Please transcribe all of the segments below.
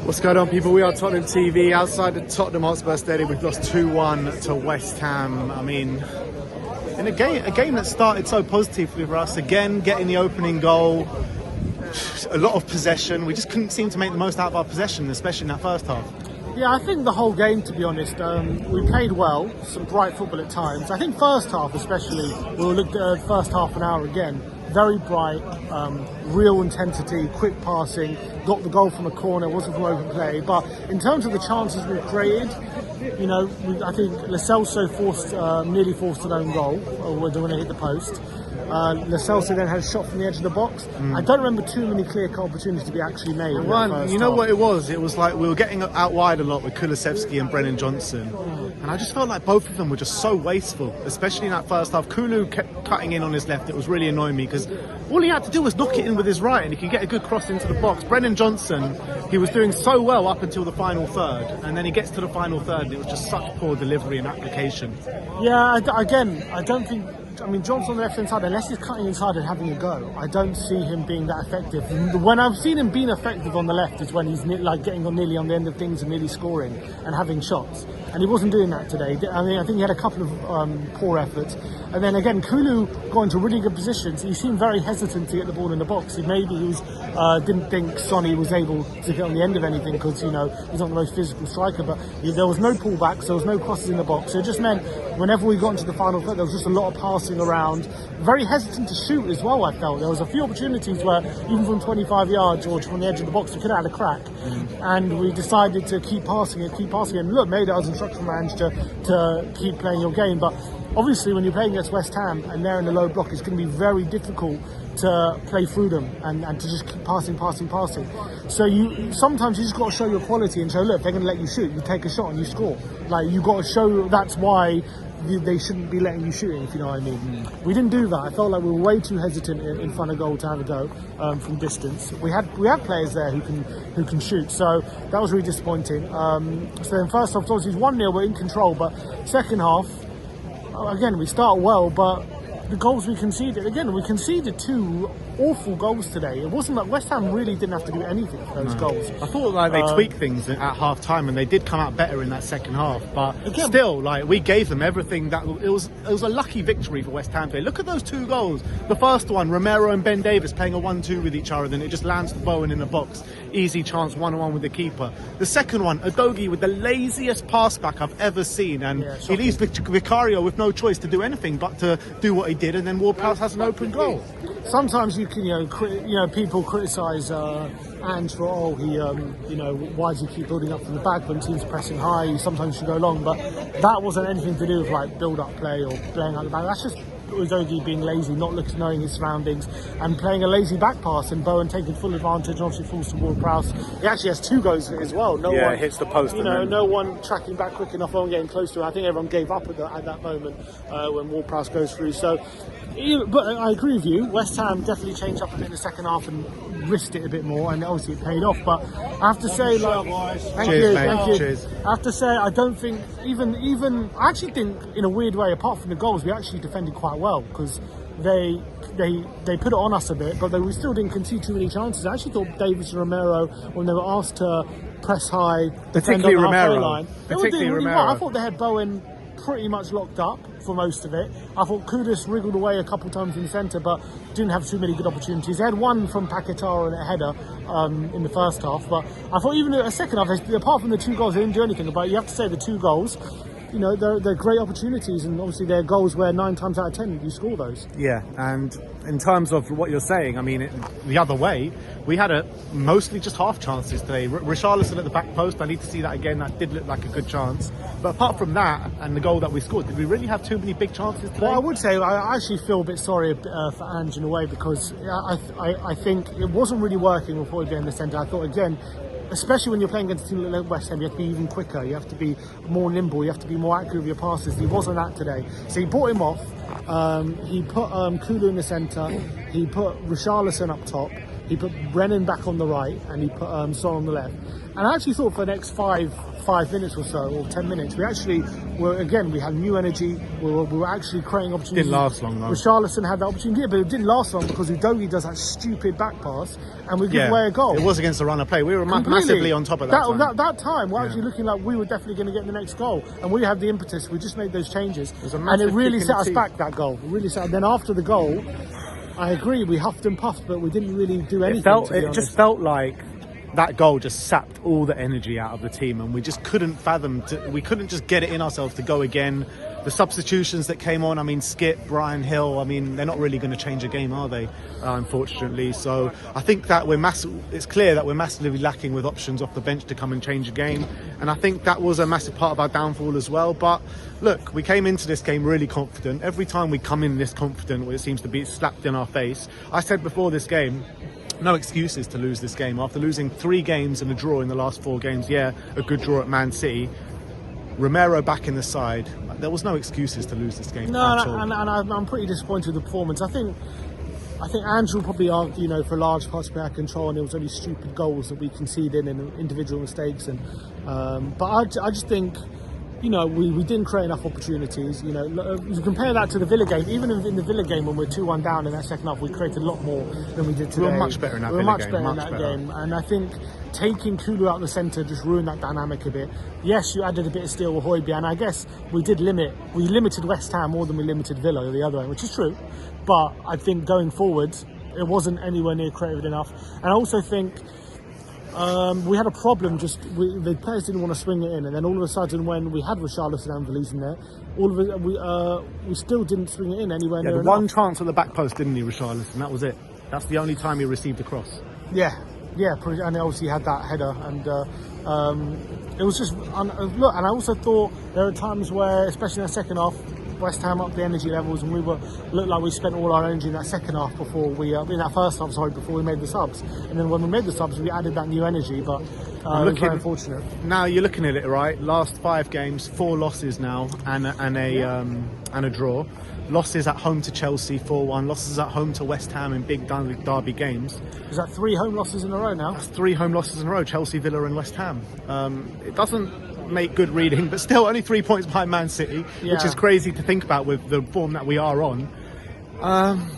What's going on, people? We are Tottenham TV outside the Tottenham Hotspur Stadium. We've lost 2-1 to West Ham. I mean, in a game that started so positively for us, again getting the opening goal, a lot of possession. We just couldn't seem to make the most out of our possession, especially in that first half. Yeah, I think the whole game, to be honest, we played well, some bright football at times. I think first half especially, we'll look at the first half an hour again, very bright, real intensity, quick passing, got the goal from a corner, wasn't from open play. But in terms of the chances we've created, you know, I think Lo Celso nearly forced an own goal when they hit the post. Lo Celso then had a shot from the edge of the box. I don't remember too many clear-cut opportunities to be actually made. You know what it was? It was like we were getting out wide a lot with Kulusevski and Brennan Johnson. And I just felt like both of them were just so wasteful, especially in that first half. Kulu kept cutting in on his left. It was really annoying me because all he had to do was knock it in with his right and he could get a good cross into the box. Brennan Johnson, he was doing so well up until the final third. And then he gets to the final third and it was just such poor delivery and application. Yeah, again, I don't think... I mean, Johnson on the left-hand side, unless he's cutting inside and having a go, I don't see him being that effective. When I've seen him being effective on the left is when he's like getting on nearly on the end of things and nearly scoring and having shots. And he wasn't doing that today. I mean, I think he had a couple of poor efforts. And then again, Kulu got into really good positions. He seemed very hesitant to get the ball in the box. Maybe he didn't think Sonny was able to get on the end of anything because, you know, he's not the most physical striker. But there was no pullbacks, there was no crosses in the box. So it just meant whenever we got into the final third, there was just a lot of passing around. Very hesitant to shoot as well, I felt. There was a few opportunities where, even from 25 yards or from the edge of the box, we could have had a crack. And we decided to keep passing it. And look, maybe that was instruction manager to keep playing your game. But obviously, when you're playing against West Ham and they're in the low block, it's going to be very difficult to play through them and to just keep passing. So sometimes you just got to show your quality and show, look, they're going to let you shoot. You take a shot and you score. Like, you got to show that's why they shouldn't be letting you shoot it, if you know what I mean. We didn't do that. I felt like we were way too hesitant in front of goal to have a go from distance. We had players there who can shoot, so that was really disappointing. So then first half, obviously, 1-0, we're in control, but second half, again, we start well, but the goals we conceded, we conceded two awful goals today. It wasn't like West Ham really didn't have to do anything for those goals. I thought like they tweaked things at half time and they did come out better in that second half, but again, still, like, we gave them everything. That it was a lucky victory for West Ham today. Look at those two goals. The first one, Romero and Ben Davis playing a 1-2 with each other, then it just lands to Bowen in the box. Easy chance, 1-on-1 with the keeper. The second one, Udogie with the laziest pass back I've ever seen, and he leaves Vicario with no choice to do anything but to do what he did, and then Ward-Prowse has an open goal. Sometimes you can, people criticise Ange for, why does he keep building up from the back when teams pressing high? You sometimes should go long, but that wasn't anything to do with like build-up play or playing out the back. That's just Udogie being lazy, not knowing his surroundings, and playing a lazy back pass, and Bowen taking full advantage. Obviously, falls to Ward-Prowse. He actually has two goals as well. No one hits the post. No one tracking back quick enough, no one getting close to it. I think everyone gave up at that moment when Ward-Prowse goes through. So, but I agree with you. West Ham definitely changed up a bit in the second half and risked it a bit more, and obviously it paid off. But I have to say, thank you. Cheers. I have to say, I don't think even I actually think, in a weird way, apart from the goals, we actually defended quite well because they put it on us a bit, but we still didn't concede too many chances. I actually thought Davis and Romero, when they were asked to press high, particularly Romero, line, they were doing really well. I thought they had Bowen pretty much locked up for most of it. I thought Kudus wriggled away a couple of times in the centre, but didn't have too many good opportunities. They had one from Paquetá and a header in the first half, but I thought even in the second half, apart from the two goals, they didn't do anything. But you have to say the two goals, they're great opportunities, and obviously they're goals where 9 times out of 10 you score those. Yeah, and in terms of what you're saying, I mean, the other way, we had mostly just half chances today. Richarlison at the back post, I need to see that again. That did look like a good chance. But apart from that and the goal that we scored, did we really have too many big chances today? Well, I would say I actually feel a bit sorry for Ange in a way, because I think it wasn't really working before he got in the centre. I thought, again, especially when you're playing against a team like West Ham, you have to be even quicker, you have to be more nimble, you have to be more accurate with your passes. He wasn't that today. So he brought him off, he put Kulu in the centre, he put Richarlison up top, He put Brennan back on the right, and he put Son on the left. And I actually thought for the next five minutes or so, or 10 minutes, we actually were, again, we had new energy. We were actually creating opportunities. Didn't last long though. Richarlison had that opportunity, but it didn't last long because Udogie does that stupid back pass, and we give away a goal. It was against the runner play. We were massively on top of that time. That time, we're actually looking like we were definitely going to get the next goal, and we had the impetus. We just made those changes, and it really set us back. That goal, it really set. And then after the goal, I agree, we huffed and puffed, but we didn't really do anything. It just felt like that goal just sapped all the energy out of the team, and we just couldn't fathom. We couldn't just get it in ourselves to go again. The substitutions that came on, I mean, Skip, Brian Hill, I mean, they're not really going to change a game, are they? Unfortunately. So I think that it's clear that we're massively lacking with options off the bench to come and change a game. And I think that was a massive part of our downfall as well. But look, we came into this game really confident. Every time we come in this confident, it seems to be slapped in our face. I said before this game, no excuses to lose this game. After losing 3 games and a draw in the last 4 games, a good draw at Man City. Romero back in the side. There was no excuses to lose this game. And I'm pretty disappointed with the performance. I think Andrew will probably argue, for large parts we had control, and it was only stupid goals that we conceded and individual mistakes. And but I just think, we didn't create enough opportunities. You compare that to the Villa game. Even in the Villa game, when we're 2-1 down in that second half, we created a lot more than we did today. We were much better in that Villa game. And I think taking Kulu out the centre just ruined that dynamic a bit. Yes, you added a bit of steel with Højbjerg, and I guess we limited West Ham more than we limited Villa the other way, which is true. But I think going forward, it wasn't anywhere near creative enough. And I also think we had a problem. The players didn't want to swing it in, and then all of a sudden, when we had Richarlison and Valise in there, we still didn't swing it in anywhere near enough. One chance at the back post, didn't he, Richarlison? That was it. That's the only time he received a cross. Yeah, and obviously had that header, and it was just look. And I also thought there were times where, especially in the second half, West Ham upped the energy levels, and looked like we spent all our energy in that second half before in that first half, before we made the subs. And then when we made the subs, we added that new energy, but it was very unfortunate. Now you're looking at it, right? Last 5 games, 4 losses now, and a draw. Losses at home to Chelsea 4-1, losses at home to West Ham in big derby games. Is that 3 home losses in a row now? That's 3 home losses in a row, Chelsea, Villa and West Ham. It doesn't make good reading, but still only 3 points behind Man City, which is crazy to think about with the form that we are on.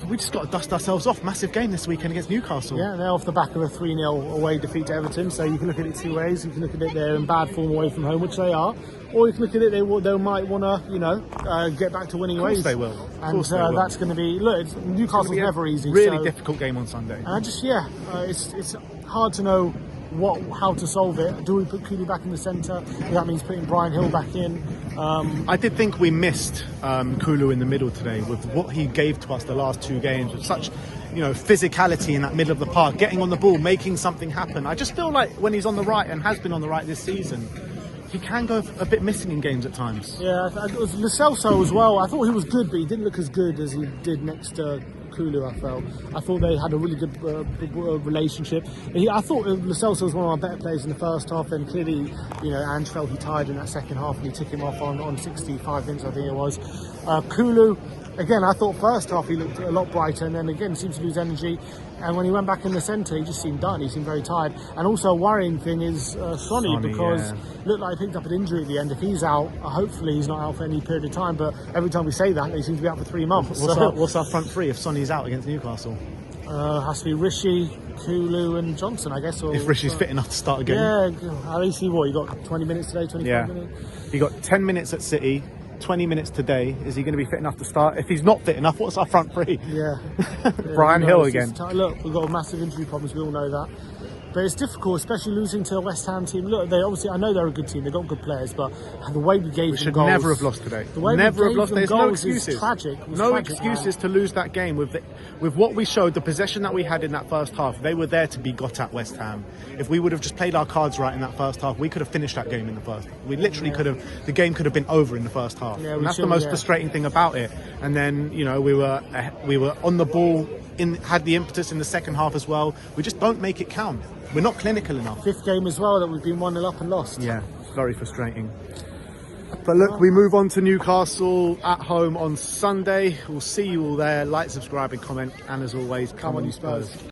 We just got to dust ourselves off. Massive game this weekend against Newcastle. Yeah, they're off the back of a 3-0 away defeat to Everton, so you can look at it 2 ways. You can look at it, they're in bad form away from home, which they are, or you can look at it, they might want to, get back to winning ways. Of course they will. And that's going to be, Newcastle's never easy. Really difficult game on Sunday. And it's hard to know how to solve it. Do we put Kulu back in the centre? That means putting Brian Hill back in. I did think we missed Kulu in the middle today with what he gave to us the last 2 games, with such physicality in that middle of the park, getting on the ball, making something happen. I just feel like when he's on the right, and has been on the right this season, he can go a bit missing in games at times. Yeah, it was Lo Celso as well. I thought he was good, but he didn't look as good as he did next to Kulu. I thought they had a really good relationship. I thought Lo Celso was one of our better players in the first half, and clearly, Ange felt he tired in that second half, and he took him off on 65 minutes, I think it was. Kulu, again, I thought first half he looked a lot brighter, and then again seems to lose energy. And when he went back in the centre, he just seemed done. He seemed very tired. And also a worrying thing is Sonny, because looked like he picked up an injury at the end. If he's out, hopefully he's not out for any period of time. But every time we say that, he seems to be out for 3 months. What's our front 3 if Sonny's out against Newcastle? Has to be Rishi, Kulu and Johnson, I guess. Or, if Rishi's fit enough to start again. Yeah, at least you got 20 minutes today, 25 minutes? He got 10 minutes at City. 20 minutes today. Is he going to be fit enough to start? If he's not fit enough, what's our front 3? Brian Hill again. Look, we've got massive injury problems, we all know that. But it's difficult, especially losing to a West Ham team. Look, I know they're a good team, they've got good players, but the way we gave them goals... We should never have lost today. The way never we have lost. There's no excuses. Tragic. Excuses to lose that game with what we showed, the possession that we had in that first half. They were there to be got at, West Ham. If we would have just played our cards right in that first half, we could have finished that game in the first. We literally could have. The game could have been over in the first half. Yeah, and that's the most frustrating thing about it. And then we were on the ball. Had the impetus in the second half as well. We just don't make it count. We're not clinical enough. 5th game as well that we've been 1-0 up and lost. Yeah, it's very frustrating. But look, we move on to Newcastle at home on Sunday. We'll see you all there. Like, subscribe and comment. And as always, come on you Spurs.